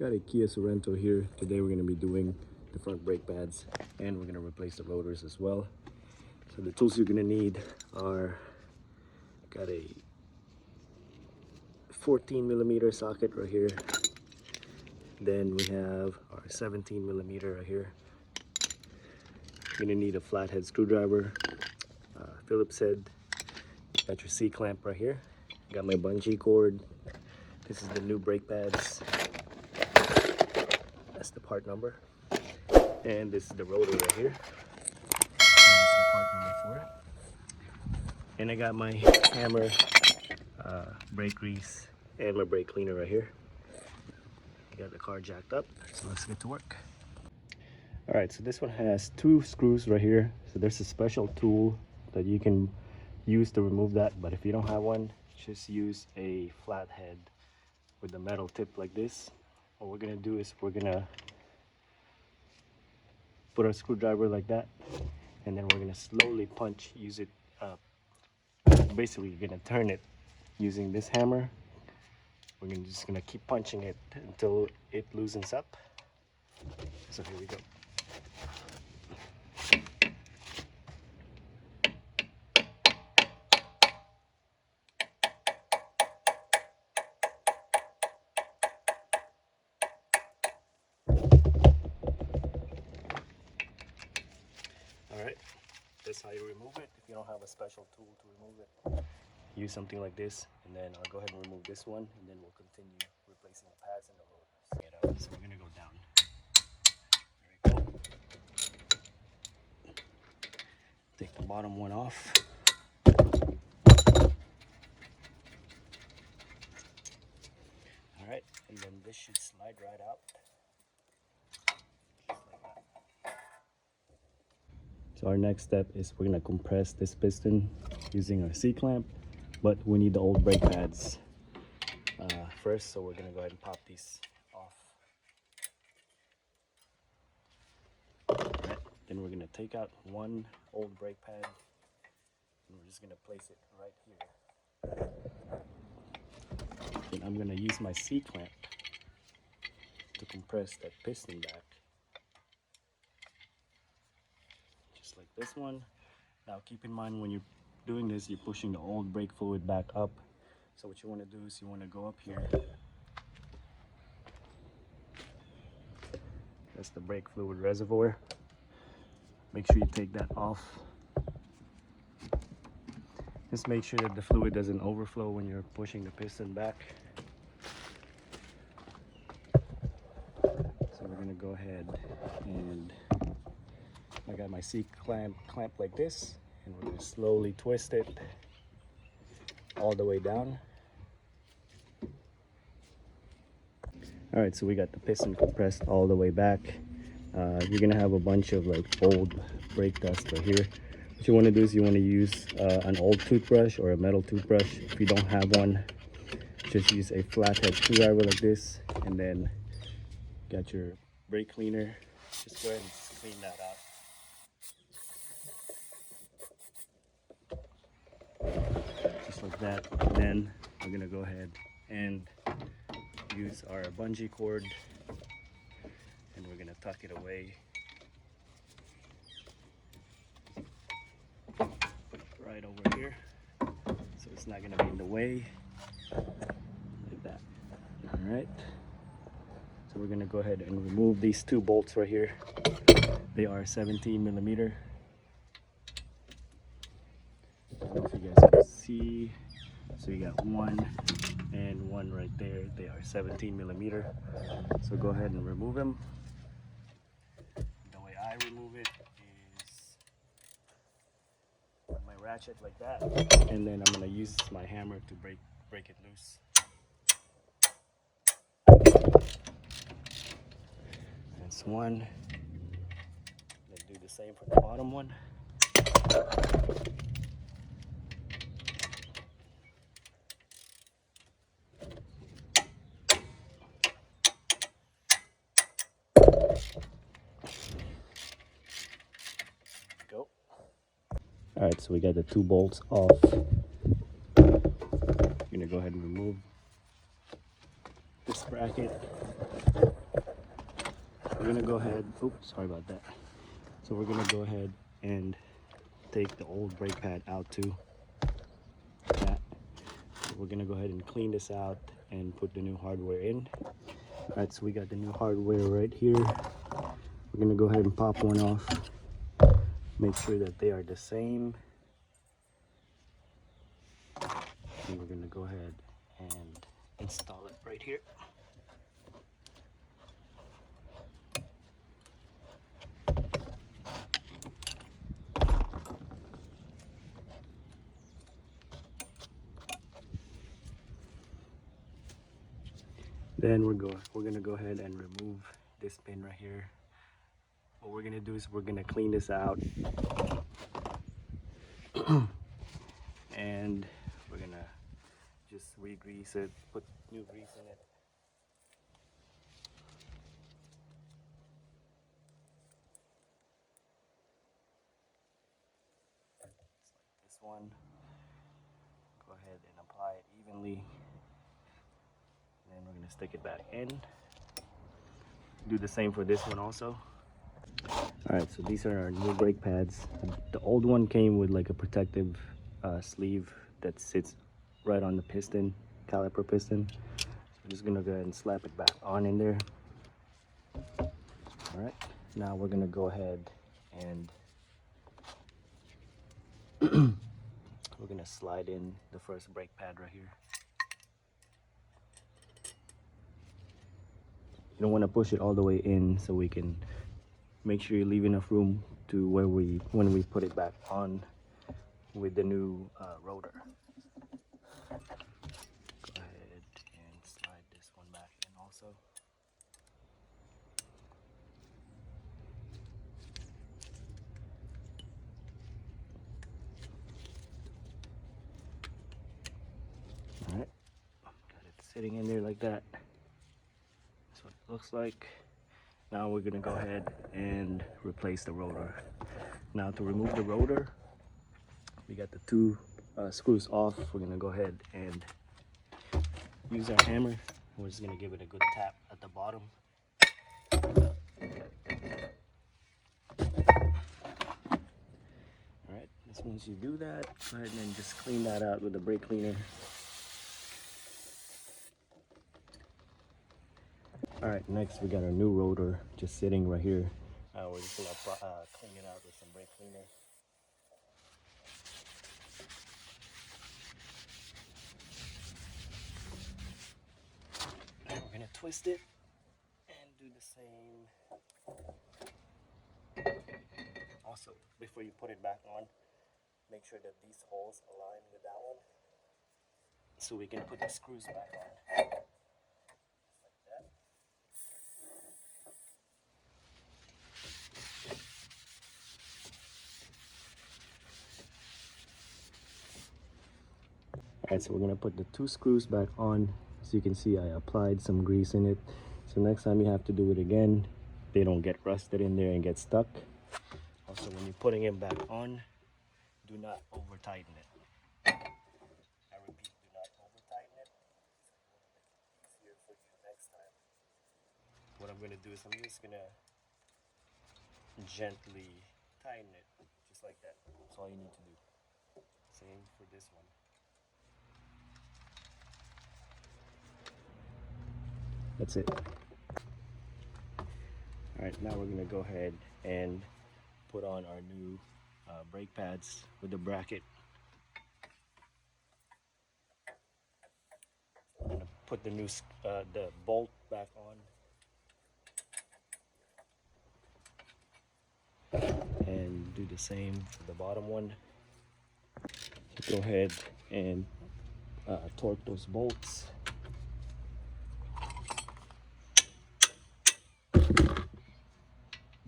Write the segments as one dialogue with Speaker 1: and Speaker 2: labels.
Speaker 1: Got a Kia Sorento here. Today we're going to be doing the front brake pads and we're going to replace the rotors as well. So the tools you're going to need are, got a 14mm socket right here. Then we have our 17mm right here. You're going to need a flathead screwdriver, Phillips head. Got your C-clamp right here. Got my bungee cord. This is the new brake pads. That's the part number. And this is the rotor right here. And this is the part number for it. And I got my hammer, brake grease, and my brake cleaner right here. Got the car jacked up, so let's get to work. Alright, so this one has 2 screws right here. So there's a special tool that you can use to remove that, but if you don't have one, just use a flathead with a metal tip like this. What we're gonna do is we're gonna put our screwdriver like that, and then we're gonna slowly punch, use it basically you're gonna turn it using this hammer. We're just gonna keep punching it until it loosens up. So here we go. Alright, that's how you remove it. If you don't have a special tool to remove it, use something like this, and then I'll go ahead and remove this one, and then we'll continue replacing the pads and the rotors. So we're gonna go down. There we go. Take the bottom one off. Alright, and then this should slide right out. So our next step is we're gonna compress this piston using our C-clamp, but we need the old brake pads first, so we're gonna go ahead and pop these off. Alright, then we're gonna take out one old brake pad, and we're just gonna place it right here. Then I'm gonna use my C-clamp to compress that piston back. Like this one. Now keep in mind when you're doing this, you're pushing the old brake fluid back up. So what you want to do is you want to go up here. That's the brake fluid reservoir. Make sure you take that off. Just make sure that the fluid doesn't overflow when you're pushing the piston back. So we're going to go ahead and I got my C-clamp like this, and we're going to slowly twist it all the way down. Alright, so we got the piston compressed all the way back. You're going to have a bunch of like old brake dust right here. What you want to do is you want to use an old toothbrush or a metal toothbrush. If you don't have one, just use a flathead screwdriver like this, and then got your brake cleaner. Just go ahead and clean that out. Just like that. And then we're gonna go ahead and use our bungee cord, and we're gonna tuck it away. Put it right over here, so it's not gonna be in the way. Like that. All right. So we're gonna go ahead and remove these 2 bolts right here. They are 17mm. I don't know if you guys can see. So you got 1 and 1 right there. They are 17mm. So go ahead and remove them. The way I remove it is with my ratchet like that, and then I'm gonna use my hammer to break it loose. That's 1. Then do the same for the bottom one. Go. Alright, so we got the 2 bolts off. I'm gonna go ahead and remove this bracket. we're gonna go ahead. Oops, sorry about that. So we're gonna go ahead and take the old brake pad out too. That. So we're gonna go ahead and clean this out and put the new hardware in. All right, so we got the new hardware right here. We're gonna go ahead and pop one off. Make sure that they are the same. And we're gonna go ahead and install it right here. Then we're gonna go ahead and remove this pin right here. What we're gonna do is we're gonna clean this out and we're gonna just re-grease it, put new grease in it. Just like this one. Go ahead and apply it evenly. And then we're gonna stick it back in. Do the same for this one also. Alright, so these are our new brake pads. The old one came with like a protective sleeve that sits right on the piston, caliper piston. So I'm just gonna go ahead and slap it back on in there. Alright, now we're gonna go ahead and we're gonna slide in the first brake pad right here. You don't want to push it all the way in, so we can make sure you leave enough room to where when we put it back on with the new rotor. Go ahead and slide this one back in also. Alright, got it sitting in there like that. That's what it looks like. Now we're gonna go ahead and replace the rotor. Now to remove the rotor, we got the two screws off. We're gonna go ahead and use our hammer. We're just gonna give it a good tap at the bottom. Alright, just once you do that, go ahead and just clean that out with the brake cleaner. Alright, next we got our new rotor just sitting right here. We're just gonna clean it out with some brake cleaner. And we're gonna twist it and do the same. Also, before you put it back on, make sure that these holes align with that one, so we can put the screws back on. Like that. Alright, so we're gonna put the two screws back on. As you can see, I applied some grease in it. So next time you have to do it again, they don't get rusted in there and get stuck. Also, when you're putting it back on, do not over tighten it. I repeat, do not over tighten it. It's going to make it easier for you next time. What I'm gonna do is I'm just gonna gently tighten it, just like that. That's all you need to do. Same for this one. That's it. Alright, now we're gonna go ahead and put on our new brake pads with the bracket. I'm gonna put the new the bolt back on and do the same for the bottom one. Go ahead and torque those bolts.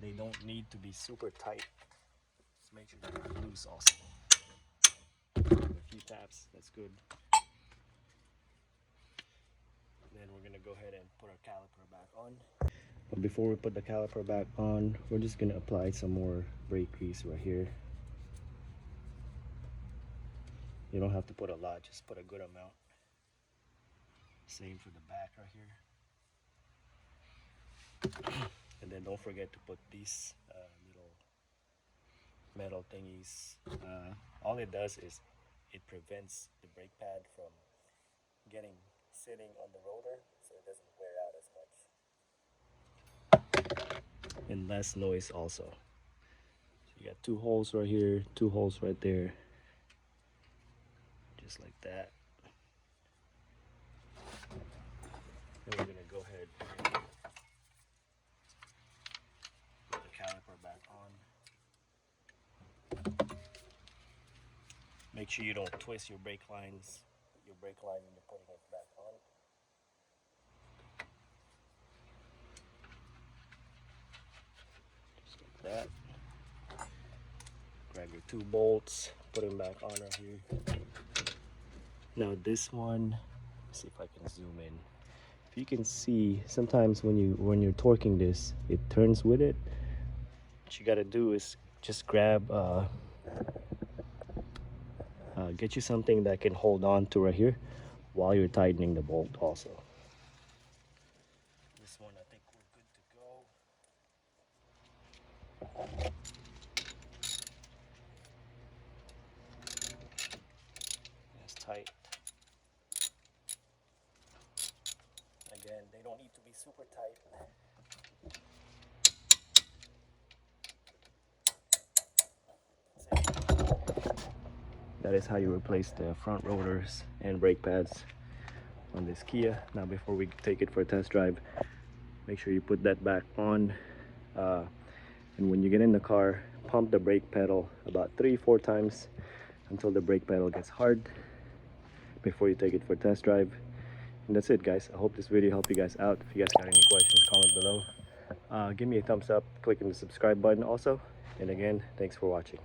Speaker 1: They don't need to be super tight. Just make sure they're not loose also. A few taps, that's good. Then we're gonna go ahead and put our caliper back on. But before we put the caliper back on, we're just gonna apply some more brake grease right here. You don't have to put a lot, just put a good amount. Same for the back right here. The And then don't forget to put these little metal thingies. All it does is it prevents the brake pad from sitting on the rotor, so it doesn't wear out as much. And less noise also. So you got 2 holes right here, 2 holes right there, just like that. Then we're gonna go ahead and put the caliper back on. Make sure you don't twist your brake lines, when you're putting it back on. Just like that. Grab your 2 bolts, put them back on right here. Now this one, let's see if I can zoom in. If you can see, sometimes when you're torquing this, it turns with it. What you gotta do is just grab, get you something that can hold on to right here while you're tightening the bolt also. This one, I think we're good to go. That's tight. Again, they don't need to be super tight. That is how you replace the front rotors and brake pads on this Kia. Now before we take it for a test drive, make sure you put that back on, and when you get in the car, pump the brake pedal about 3-4 times until the brake pedal gets hard before you take it for a test drive. And that's it, guys. I hope this video helped you guys out. If you guys got any questions, comment below. Give me a thumbs up, click on the subscribe button also, and again, thanks for watching.